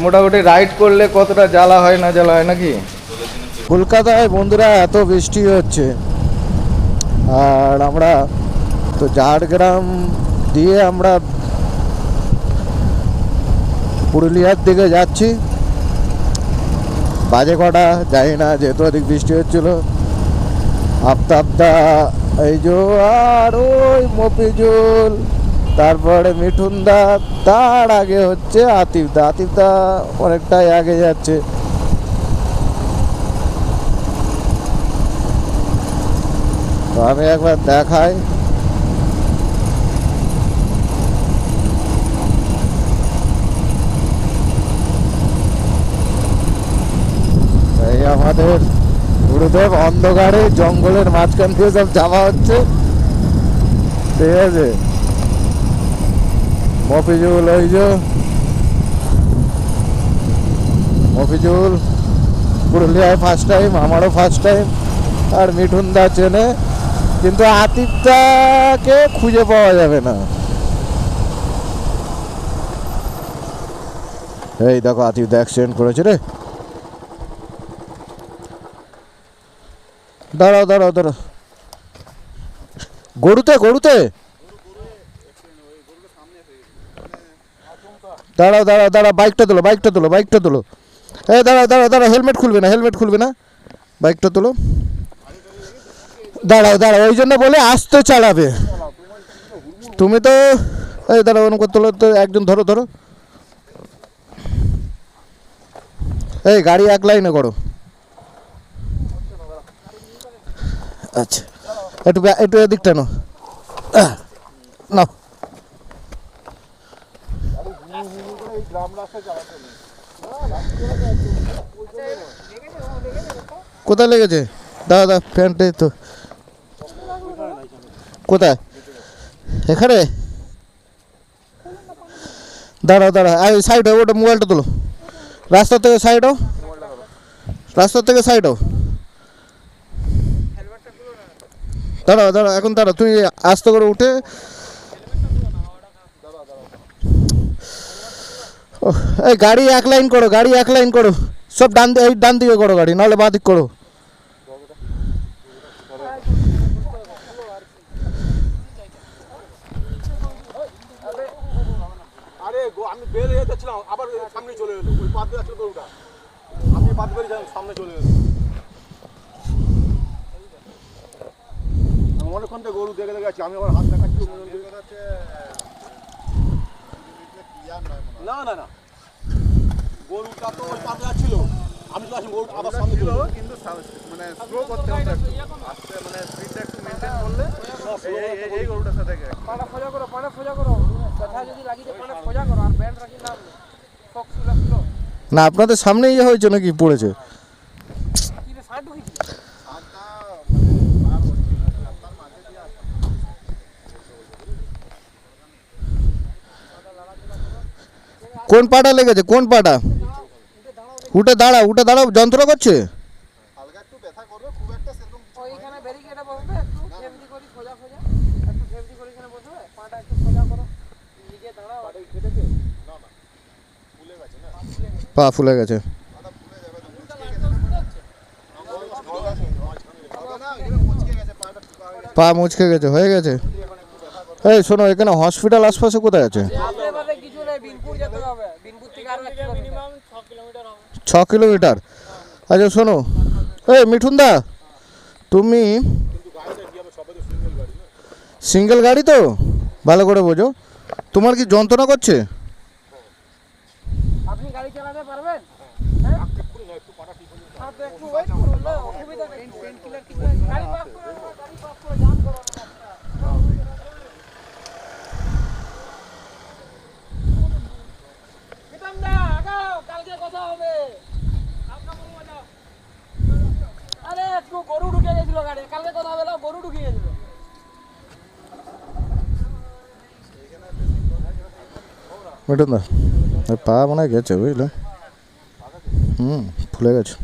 মোটামুটি রাইড করলে কতটা জ্বালা হয় না জ্বালা হয় নাকি? কলকাতায় বন্ধুরা এত বৃষ্টি হচ্ছে, আর আমরা তো ঝাড়গ্রাম দিয়ে আমরা পুরুলিয়ার দিকে যাচ্ছি। বাজে কটা জানি না, যেহেতু অধিক বৃষ্টি হচ্ছিল। আফতাবদা এই যে, আর ওই মফিজুল, তারপরে মিঠুনদা, তার আগে হচ্ছে আতিফদা। আতিফদা অনেকটাই আগে যাচ্ছে। তো আমি একবার দেখাই, এই আমাদের গুরুদেব অন্ধকারে জঙ্গলের মাঝখান দিয়ে সব যাওয়া হচ্ছে, ঠিক আছে। মফিজুল, ওই যে মফিজুল পুরুলিয়ায় ফার্স্ট টাইম, আমারও ফার্স্ট টাইম। আর মিঠুনদা চেনে, কিন্তু আতিফদাকে খুঁজে পাওয়া যাবে না। এই দেখো আতিফদা অ্যাক্সিডেন্ট করেছে রে। দাঁড়াও দাঁড়াও দাঁড়াও, গরুতে গরুতে দাঁড়াও দাঁড়াও দাঁড়াও, বাইকটা তোলো বাইকটা তোলো বাইকটা তোলো। এই দাঁড়াও দাঁড়াও দাঁড়াও, হেলমেট খুলবে না হেলমেট খুলবে না, বাইকটা তোলো। দাঁড়াও দাঁড়াও, ওই জন্য বলে আস্তে চালাবে। তুমি তো এই দাঁড়াও, ওরকম করে তোলো তো, একজন ধরো ধরো। এই গাড়ি এক লাইনে করো। আচ্ছা, একটু একটু এদিকটা নাও, নাও। কোথায় লেগেছে? দাদা প্যান্টে তো। কোথায়? এখানে? দাঁড়াও দাঁড়াও, সাইড হও, ওটা মোবাইলটা তোলো। রাস্তা থেকে সাইড হও, রাস্তা থেকে সাইড হও। দাঁড়াও দাঁড়াও, এখন দাঁড়াও, তুমি আস্তে করে উঠে। এই গাড়ি এক লাইন করো, গাড়ি এক লাইন করো, সব ডান, এই ডান দিকে করো গাড়ি, নাহলে বাঁ দিক করো। আমি বের হয়ে যাচ্ছিলাম, আবার সামনে চলে এলো, ওই পাত দিয়ে গরুটা, আমি পাত করে সামনে চলে এলো। আমি অনেকক্ষণ থেকে গরু দেখে দেখে আছি, আমি আবার হাত দেখাচ্ছি। না না না, গরুটা তো ওই পাত যাচ্ছিল, আমি তো আসি গরু আবার সামনে ছিল, কিন্তু মানে স্লো করতে হবে একটু, আস্তে, মানে স্পিডটা একটু মেনটেন করলে এই গরুটার সাথে পাড়া খোঁজা করো, পাড়া খোঁজা করো, কথা যদি লাগিয়ে পাড়া খোঁজা করো, আর ব্যান্ড রাখি না ফক সুলা সুলো না। আপনাদের সামনেই ইয়ে হয়েছে নাকি পড়েছে? কি রে সাইড ঢুকি সাদা কোন পাটা লেগেছে, কোন পাটা? উঠে দাঁড়াও, উঠে দাঁড়াও, যন্ত্রণা করছে। হালকা একটু ব্যথা করবে, খুব একটা সেরকম ওইখানে ব্যারিকেডে বসবে, একটু সেফটি করে খোঁজা খোঁজা, একটু সেফটি করে এখানে বসবে, পাটা একটু খোঁজা করো, নিজে দাঁড়াও। পাটা কেটেছে না না, ফুলে গেছে না, পা ফুলে গেছে, পাটা ফুলে যাবে না, মুচকে গেছে না, এখানে মুচকে গেছে, পাটা ঠুকা হয়ে গেছে, পা মুচকে গেছে, হয়ে গেছে। এই শোনো, এখানে হসপিটাল আশপাশে কোথায় আছে? আশেপাশে কিছু নেই, বিনপুর যেতে হবে, বিনপুর থেকে আরো মিনিমাম 6 কিলোমিটার হবে। 6 কিলোমিটার? আচ্ছা শোনো, এই মিঠুনদা, তুমি সিঙ্গেল গাড়ি তো, ভালো করে বোঝো। তোমার কি যন্ত্রণা করছে? আপনি গাড়ি চালাতে পারবেন? হ্যাঁ, একটু ওয়েট করুন না, অসুবিধা নেই, পেন কিলার কিছু নেই, গাড়ি পাস করে নাও, গাড়ি পাস করে জাম করো না। মিঠুনদা আগাও, কালকে কথা হবে। আরে একটু গরু ঢুকে গেছিল গাড়ি, কালকে কথা হবে, গরু ঢুকে গেছিল। মিঠুনদা পা মনে হয় গেছে, বুঝলে? ফুলে গেছে।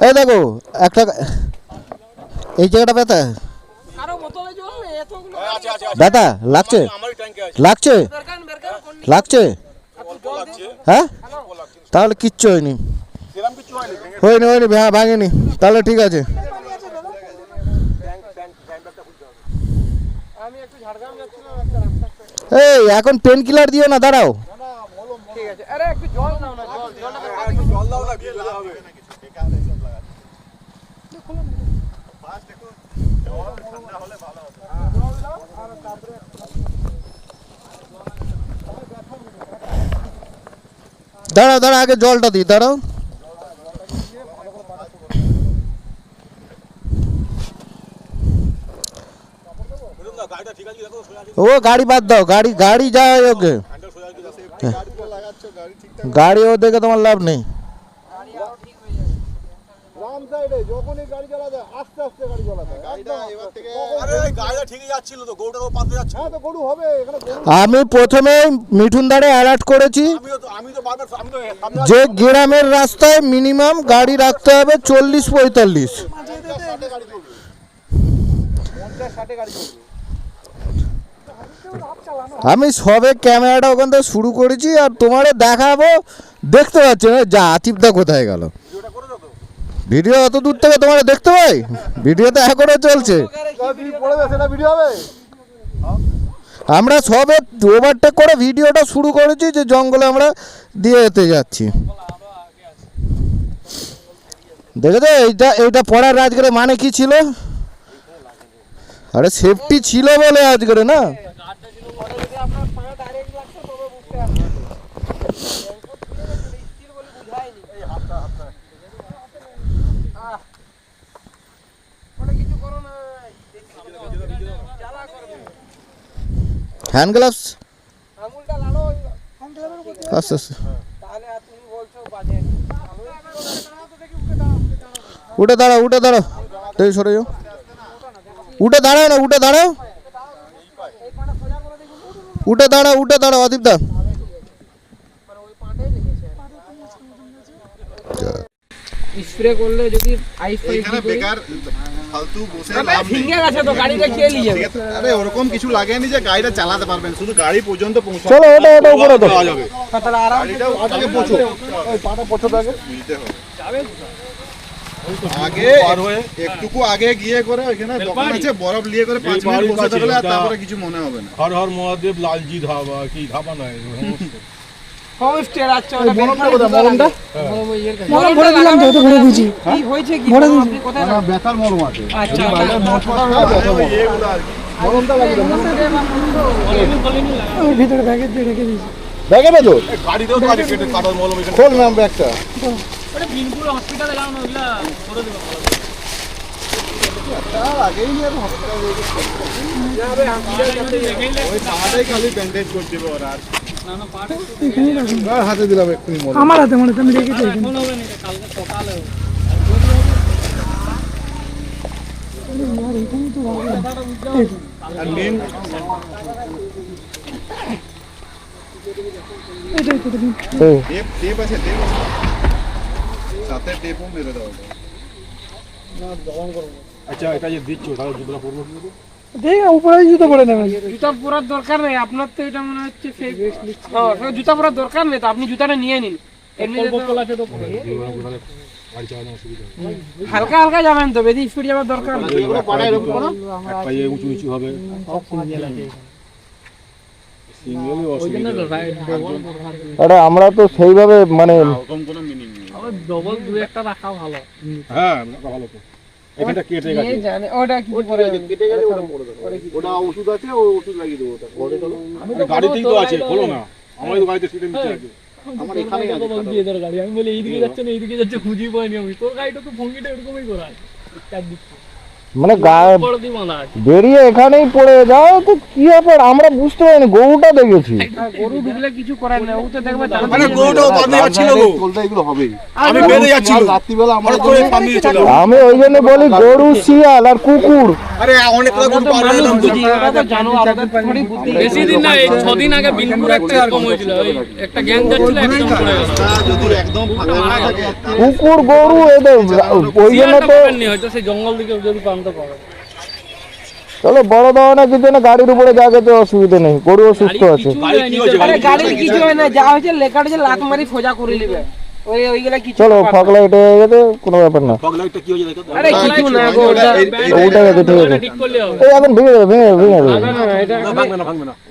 এই দেখো একটা, এই জায়গাটা ব্যথা। কারো বোতলে জল নেই, এতগুলো ব্যথা লাগছে লাগছে লাগছে হ্যাঁ তাহলে কিচ্ছু হয়নি হয়নি হয়নি ভাঙেনি তাহলে ঠিক আছে। আমি একটু ঝাড়গ্রাম যাচ্ছিলাম একটা রাস্তা এই এখন পেন কিলার দিও না, দাঁড়াও। ঠিক আছে আরে একটু জল নাও না জল দাও না বিয়ে দেওয়া হবে নাকি বেকার এসব লাগাচ্ছে ফার্স্ট একটু ঠান্ডা হলে ভালো হবে জল দাও আর তারপরে দাঁড়াও দাঁড়াও আগে জলটা দিই, দাঁড়াও। গাড়িটা ঠিক আছে দেখো ও গাড়ি বাদ দাও, গাড়ি গাড়ি যায় ওকে, গাড়িটা লাগাচ্ছ গাড়ি ঠিকঠাক গাড়ি ও দেখে তোমার লাভ নেই। রাম সাইডে যখনই গাড়ি চালাতে আস্তে আস্তে গাড়ি চালাতে গাড়িটা এবার থেকে আরে গাড়িটা ঠিকই যাচ্ছিল তো গরুটাও পাতে যাচ্ছে হ্যাঁ তো গরু হবে এখানে গরু আমি প্রথমে মিঠুন দাঁড়ে অ্যালার্ট করেছি আমি তো বারবার আমি তো যে গ্রামের রাস্তায় মিনিমাম গাড়ি রাখতে হবে 40-45। 50-60 গাড়ি চলবে 50-60 গাড়ি চলবে আমি সবে ক্যামেরাটা ওখান থেকে শুরু করেছি আর তোমারে দেখাবো, দেখতে পাচ্ছ না যা আতিফদা কোথায় গেল। ভিডিও অত দূর থেকে তোমার দেখতে পাই, ভিডিও তো এখনো চলছে। পড়বে সেটা ভিডিও হবে আমরা সবে ওভারটেক করে ভিডিওটা শুরু করেছি যে জঙ্গলে আমরা দিয়ে যেতে যাচ্ছি। দেখেছো এইটা পড়ার আজকের মানে কি ছিল? আরে সেফটি ছিল বলে আজকের না। আপনার পা ডাইরেক্ট লাগছে তবে বুঝতে পারবেন স্টিল বলে বুঝায়নি এই হাতটা ওটা কিছু করো না জ্বালা করবে হ্যান্ড গ্লাভস আঙুলটা লাড়ো হ্যান্ড গ্লাভের উপর আস্তে আস্তে তাহলে আর তুমি বলছো বাজে উঠে দাঁড়াও, উঠে দাঁড়াও, তুই সরে যাও, উঠে দাঁড়াও না, উঠে দাঁড়াও, উঠে দাঁড়াও, উঠে দাঁড়াও আদিপদা। স্প্রে করলে যদি আইস এখানে বেকার ফালতু বসে লাভ নেই ফিঙ্গার আছে তো গাড়িটা কে নিয়ে যাবে আরে ওরকম কিছু লাগেনি যে গাড়িটা চালাতে পারবেন, শুধু গাড়ি পর্যন্ত পৌঁছানো চলো ওটা ওটা উপরে তো পাওয়া যাবে তাহলে আরাম গাড়িটাও আগে পৌঁছো ওই পাটা পৌঁছো আগে বুঝতে হবে আগে একটুকু আগে গিয়ে করে ওখানে দোকান আছে বরফ নিয়ে করে 5 মিনিট বসে থাকলে আর তারপরে কিছু মনে হবে না। হর হর মহাদেব লালজি ধাবা কি ধাবা নয় হোম স্টে আছে ওটা মরমটা কোথায় মরমটা মরম ভরে দিলাম তো ভরে দিয়েছি কি হয়েছে কি আপনি কোথায় না ব্যথার মরম আছে আচ্ছা মরমটা এগুলো আর কি মরমটা লাগবে ওই ভিতরে ব্যাগে দিয়ে রেখে দিয়েছি ব্যাগে তো গাড়িতেও তো আছে কেটে কাটার মলম এখানে খোল নাম ব্যাগটা ওটা বিনপুর হসপিটালে লাগানো ওগুলা করে দেব তার আগেই নিয়ে হসপিটালে যাবে ওই পাটাই খালি ব্যান্ডেজ করে দেবে ওরা আর হাতে দিলাম এক্ষুনি মরম আমার হাতে মনে আমি রেখেছি এখন হবে না কালকে সকালে আর মেন টেপ আছে টেপ সাথে টেপও মেরে দাও আচ্ছা এটা যে দিচ্ছ তাহলে জুতোটা পরবো কি করে? দেখে উপরে জুতো পরে নেবেন জুতা পরার দরকার নেই আপনার তো এটা মনে হচ্ছে ফেক হ্যাঁ জুতা পরার দরকার নেই তো আপনি জুতাটা নিয়ে নিন এমনি আছে তো গাড়ি চালানো অসুবিধা হালকা হালকা যাবেন তো বেশি স্পিড যাওয়ার দরকার নেই এক পায়ে উঁচু নিচু হবে সিঙ্গেলই অসুবিধা আরে আমরা তো সেইভাবে মানে ওরকম কোনো মিনিং নেই ডবল দুই একটা রাখা ভালো হ্যাঁ ভালো তো এখানটা কেটে গেছে জানে ওটা কি করে কেটে গেলে ওটা পড়ে দেবো ওটা ওষুধ আছে ওই ওষুধ লাগিয়ে দেবো ওটা পরে চলো গাড়িতেই তো আছে খোলো না আমার তো গাড়িতে সিটের নিচে আছে আমার এখানেই আছে দিয়ে দেওয়ার গাড়ি আমি বলি এইদিকে যাচ্ছে না এইদিকে যাচ্ছে খুঁজেই পাইনি আমি তোর গাড়িটা তো ভঙ্গিটা এরকমই করা আছে একদিক মানে বড় দিয়ে বাঁধা আছে বেরিয়ে এখানেই পড়ে যাও তো কি ব্যাপার আমরা বুঝতে পারিনি, গরুটা দেখেছি। গরু ঢুকলে কিছু করার নেই ও তো দেখবে মানে গরুটাও বাঁধে যাচ্ছিল গো চলতে এগুলো হবেই আমি বেঁধে যাচ্ছিল রাত্রিবেলা আমরা হঠাৎ করে পালিয়ে চলে গেল। আমি ওই জন্য বলি গরু, শিয়াল আর কুকুর। আরে অনেক গরু পার হয়ে গেলাম তো জানো আপনাদের থোড়ি বুদ্ধি বেশি দিন না এই 6 দিন আগে বিনপুর একটা এরকম হয়েছিল ওই একটা গ্যাং যাচ্ছিল একদম পড়ে গেল যদি একদম ফাঁকা না থাকে কুকুর গরু এদের ওই জন্য তো হয়তো সেই জঙ্গল দিকে যদি প্রান্ত পাবে চলো বড় ধরনের কিছু না, গাড়ির উপরে যা গেছে অসুবিধা নেই, গরুও সুস্থ আছে। আরে গাড়ির কিছু হয় না, যা হয়েছে লেকার যে লাত মারি সোজা করে নেবে, ওইগুলা কিছু চলো ব্যাপার না। ফগ লাইট হয়ে গেছে, কোনো ব্যাপার না। আরে কিছু না গো, ওটা ওটা গেছে, ঠিক আছে। ঠিক করলে হবে। এই এখন ভেঙে যাবে, ভেঙে যাবে। না, না, এটা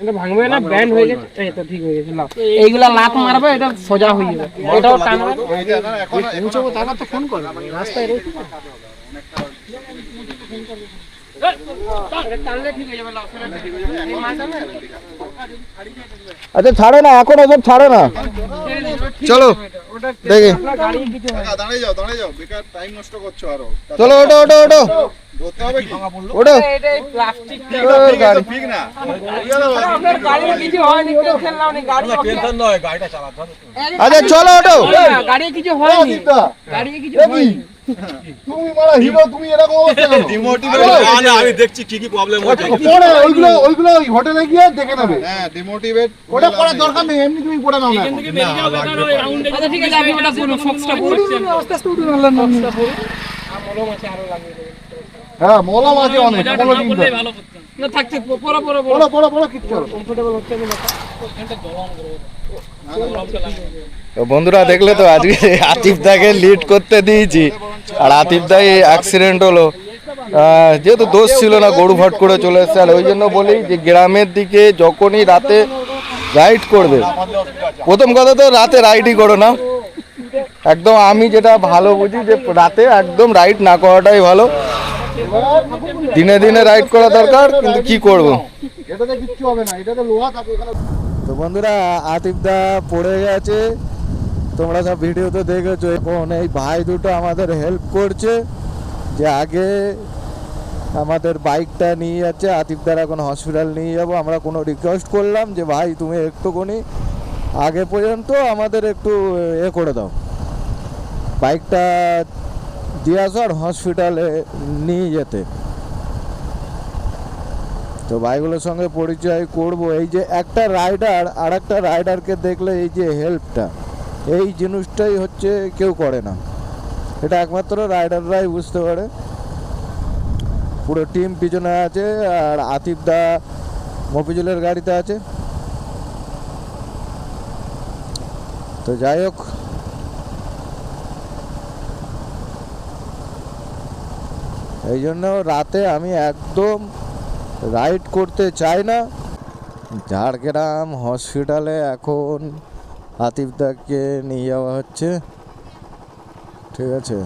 এটা ভাঙবে না, ব্যান্ড হয়ে গেছে, এই তো ঠিক হয়ে গেছে। নাও এইগুলা লাত মারবে, এটা সোজা হয়ে যাবে, এটাও টানবে। এটা টানলে ঠিক হয়ে যাবে। নাও, এই মাথা না আচ্ছা ছাড়ে না, এখন ওসব ছাড়ে না। চলো দেখি, আপনার গাড়ি কিছু হয় না। দাঁড়িয়ে যাও, বেকার টাইম নষ্ট করছো আরো। চলো ওটো ওটো ওটো ধরতে হবে কি? ওটো। এটা প্লাস্টিক গাড়ি ঠিক না। আপনার গাড়ির কিছু হয়নি, টেনশন নাও নি, গাড়ি টেনশন নয়, গাড়িটা চালাতে হবে। আচ্ছা চলো ওটো। গাড়ি কিছু হয়নি, গাড়ি কিছু হয়নি। তুমি মারা হিরো, তুমি এরকম অবস্থা কেন? না, না, আমি দেখছি কি কি প্রবলেম হচ্ছে। পরে ওইগুলো হোটেলে গিয়ে দেখে নেবে। হ্যাঁ, ডিমোটিভেট ওটা পড়ার দরকার নেই, এমনি তুমি পড়ে নাও না। এখান থেকে বেরিয়ে যাও, বেকার ওই রাউন্ডে আচ্ছা ঠিক আছে, আপনি ওটা বলুন, ফক্সটা বলুন, আস্তে আস্তে উঠে আনলেন না। মলম আছে আরো লাগিয়ে দেবেন। হ্যাঁ, মলম আছে অনেক, মজাটা কোনো না দিন করলেই ভালো করতাম। না থাকছে, পড়ো পড়ো পড়ো কিচ্ছু হবে না। কমফোর্টেবল হচ্ছে না। এখানটা গরম করে তো বন্ধুরা দেখলে তো, আজকে আতিফ দাকে লিড করতে দিয়েছি, আর আতিফ দাই অ্যাক্সিডেন্ট হলো। যেহেতু দোষ ছিল না, গরু ফট করে চলে এসছে, আর ওই জন্য বলি যে গ্রামের দিকে যখনই রাতে রাইড করবে, প্রথম কথা তো রাতে রাইডই করো না। একদম আমি যেটা ভালো বুঝি যে রাতে একদম রাইড না করাটাই ভালো, দিনে দিনে রাইড করা দরকার, কিন্তু কি করব। এটাতে কিচ্ছু হবে না, এটাতে লোহা থাকে এখানে। তো বন্ধুরা আতিফ দা পড়ে গেছে, তোমরা সব ভিডিওতে দেখেছো। এখন এই ভাই দুটো আমাদের হেল্প করছে, যে আগে আমাদের বাইকটা নিয়ে যাচ্ছে, আতিফ দার এখন হসপিটাল নিয়ে যাব। আমরা কোনো রিকোয়েস্ট করলাম যে ভাই তুমি একটুখানি আগে পর্যন্ত আমাদের একটু করে দাও, বাইকটা দিয়ে আসো আর হসপিটালে নিয়ে যেতে। তো ভাইগুলোর সঙ্গে পরিচয় করব। এই যে একটা রাইডার আর একটা রাইডারকে দেখলে এই যে হেল্পটা, এই জিনিসটাই হচ্ছে কেউ করে না, এটা একমাত্র রাইডাররাই বুঝতে পারে। পুরো টিম পিছনে আছে, আর আতিফ দা মফিজুলের গাড়িতে আছে। তো যাই হোক, এই জন্য রাতে আমি একদম রাইড করতে চাই না। ঝাড়গ্রাম হসপিটালে এখন আতিফ দাকে নিয়ে যাওয়া হচ্ছে, ঠিক আছে,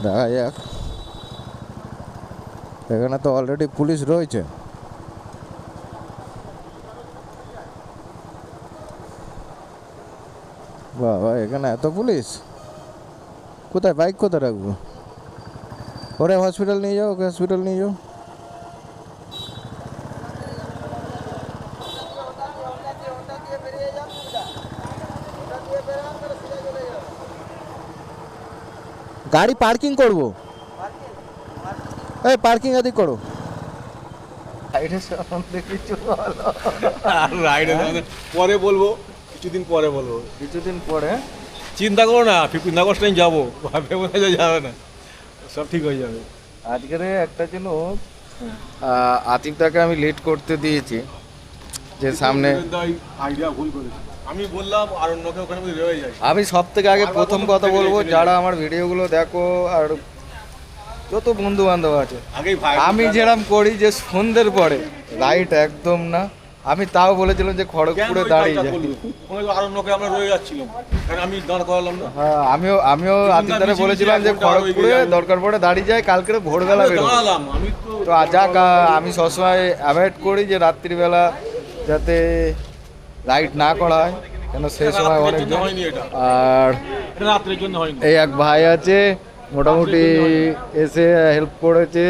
দেখা যাক। এখানে তো অলরেডি পুলিশ রয়েছে। বাবা, এখানে এত পুলিশ, কোথায় বাইক কোথায় রাখবো? ওরে হসপিটাল নিয়ে যাও, ওকে হসপিটাল নিয়ে যাও। গাড়ি পার্কিং করবো, এই পার্কিং আদি করো। পরে বলবো, কিছুদিন পরে বলবো। কিছুদিন পরে চিন্তা করো না, 15 আগস্ট টাইম যাবো, ভেবে যাবে না, সব ঠিক হয়ে যাবে। আজকের একটা জন্য আতিফ দাকে আমি লেট করতে দিয়েছি, যে সামনে আইডিয়া ভুল করেছি। আমি বললাম আরণ্যকে ওখানে রয়ে যায়। আমি সব থেকে আগে প্রথম কথা বলবো, যারা আমার ভিডিওগুলো দেখো আর যত বন্ধু বান্ধব আছে, আগেই ভাই আমি যেরকম করি যে সন্ধ্যের পরে রাইট একদম না। আমি তাও বলেছিলাম যে খড়গপুরে দাঁড়িয়ে যায়। আরণ্যকে আমরা রয়ে যাচ্ছিলাম, কারণ আমি দাঁড় করালাম না। হ্যাঁ, আমিও আতিফদারে বলেছিলাম যে খড়গপুরে দরকার পড়ে দাঁড়িয়ে যায়, কালকে ভোরবেলা বেরোবো। দাঁড়ালাম আমি তো। তো যাক, আমি সবসময় অ্যাভয়েড করি যে রাত্রিবেলা যাতে রাইড না করা হয়, কেন সেই সময় অনেক জন্য হয়নি এটা, আর এটা রাত্রের জন্য হয়নি। এই এক ভাই আছে মোটামুটি এসে হেল্প করেছে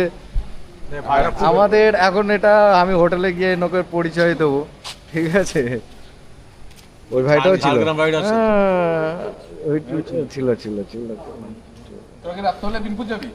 আমাদের। এখন এটা আমি হোটেলে গিয়ে নোকের পরিচয় দেবো, ঠিক আছে। ওই ভাইটাও ছিল, ঝাড়গ্রাম রাইড আছে। হ্যাঁ, ওই ছিল ছিল ছিল। তোকে রাত হলে দিনপুর যাবি?